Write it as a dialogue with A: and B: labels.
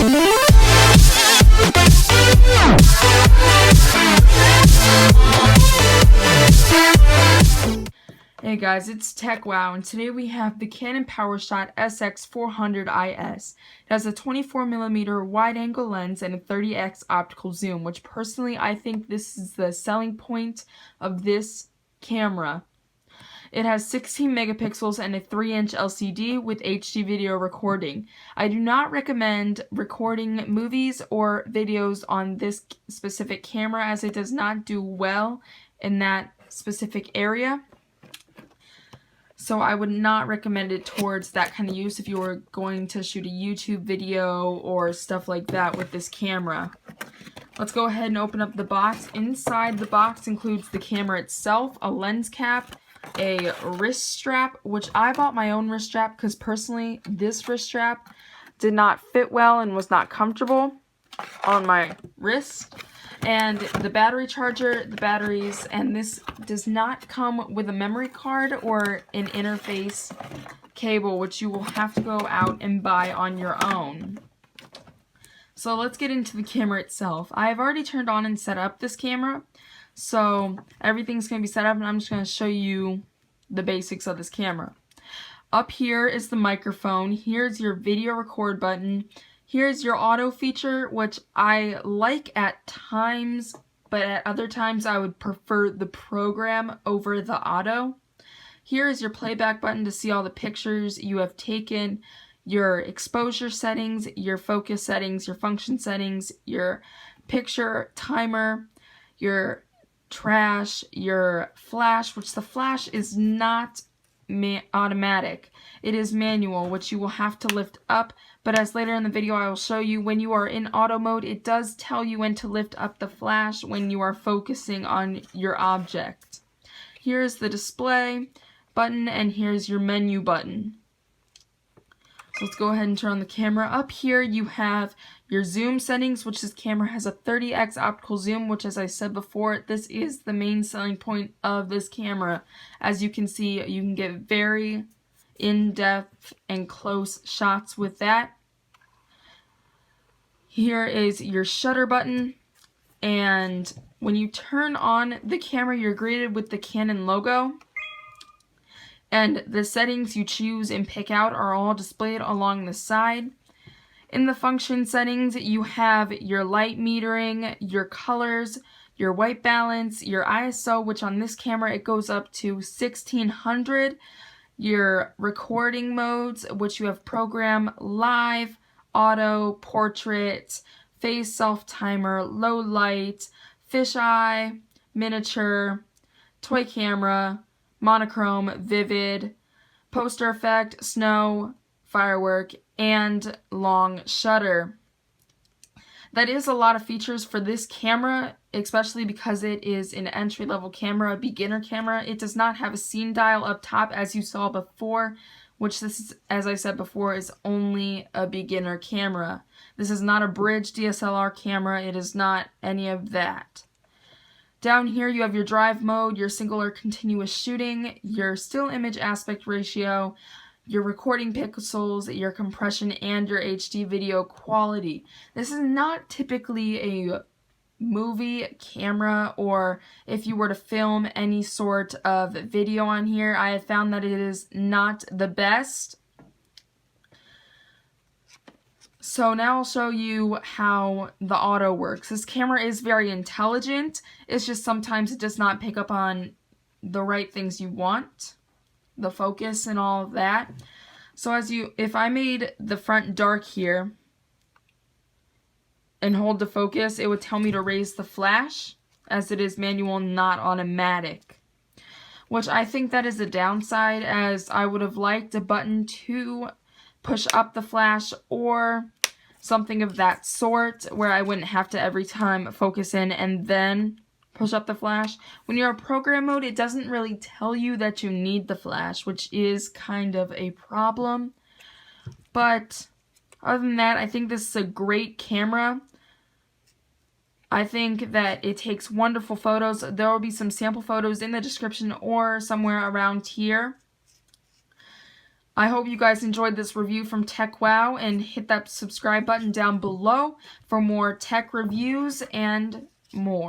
A: Hey guys, it's TechWow, and today we have the Canon Powershot Sx400Is. It has a 24mm wide-angle lens and a 30x optical zoom, which personally I think this is the selling point of this camera. It has 16 megapixels and a 3-inch LCD with HD video recording. I do not recommend recording movies or videos on this specific camera as it does not do well in that specific area. So I would not recommend it towards that kind of use if you were going to shoot a YouTube video or stuff like that with this camera. Let's go ahead and open up the box. Inside the box includes the camera itself, a lens cap, a wrist strap, which I bought my own wrist strap because personally this wrist strap did not fit well and was not comfortable on my wrist. And the battery charger, the batteries, and this does not come with a memory card or an interface cable, which you will have to go out and buy on your own. So let's get into the camera itself. I have already turned on and set up this camera, so everything's going to be set up, and I'm just going to show you the basics of this camera. Up here is the microphone. Here's your video record button. Here's your auto feature, which I like at times, but at other times I would prefer the program over the auto. Here is your playback button to see all the pictures you have taken, your exposure settings, your focus settings, your function settings, your picture timer, your trash, your flash, which the flash is not automatic. It is manual, which you will have to lift up, but as later in the video I will show you, when you are in auto mode, it does tell you when to lift up the flash when you are focusing on your object. Here's the display button, and here's your menu button. So let's go ahead and turn on the camera. Up here you have your zoom settings, which this camera has a 30x optical zoom, which, as I said before, this is the main selling point of this camera. As you can see, you can get very in-depth and close shots with that. Here is your shutter button, and when you turn on the camera, you're greeted with the Canon logo. And the settings you choose and pick out are all displayed along the side. In the function settings, you have your light metering, your colors, your white balance, your ISO, which on this camera it goes up to 1600, your recording modes, which you have program, live, auto, portrait, phase self-timer, low light, fisheye, miniature, toy camera, monochrome, vivid, poster effect, snow, firework, and long shutter. That is a lot of features for this camera, especially because it is an entry-level camera, a beginner camera. It does not have a scene dial up top as you saw before, which this is, as I said before, is only a beginner camera. This is not a bridge DSLR camera. It is not any of that. Down here you have your drive mode, your single or continuous shooting, your still image aspect ratio, your recording pixels, your compression, and your HD video quality. This is not typically a movie camera, or if you were to film any sort of video on here, I have found that it is not the best. So now I'll show you how the auto works. This camera is very intelligent. It's just sometimes it does not pick up on the right things you want, the focus and all of that. So if I made the front dark here and hold the focus, it would tell me to raise the flash, as it is manual, not automatic. Which I think that is a downside, as I would have liked a button to push up the flash or something of that sort, where I wouldn't have to every time focus in and then push up the flash. When you're in program mode, it doesn't really tell you that you need the flash, which is kind of a problem. But other than that, I think this is a great camera. I think that it takes wonderful photos. There will be some sample photos in the description or somewhere around here. I hope you guys enjoyed this review from TechWow, and hit that subscribe button down below for more tech reviews and more.